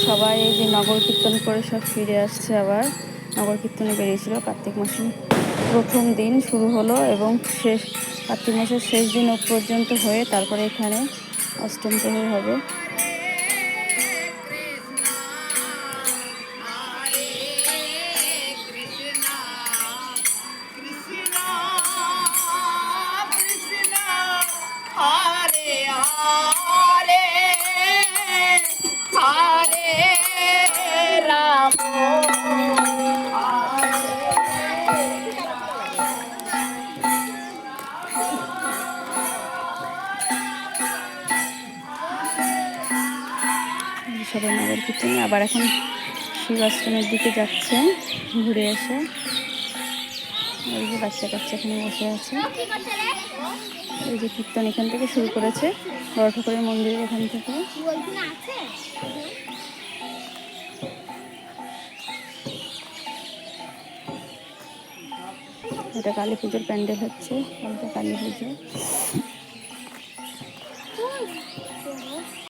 সবাই এই যে নগর কীর্তন করে সব ফিরে আসছে। আবার নগর কীর্তনে বেরিয়েছিল। কার্তিক মাসের প্রথম দিন শুরু হলো এবং শেষ কার্তিক মাসের শেষ দিন পর্যন্ত হয়ে তারপরে এখানে অষ্টম প্রহর হবে। সবাই নগর কীর্তনে আবার এখন শিবাশ্রমের দিকে যাচ্ছে ঘুরে এসে। এই যে বাচ্চা কাচ্চা এখানে বসে আছে। এই যে কীর্তন এখান থেকে শুরু করেছে, বড় ঠাকুরের মন্দিরের এখান থেকে। এটা কালী পুজোর প্যান্ডেল হচ্ছে, কালী পুজো।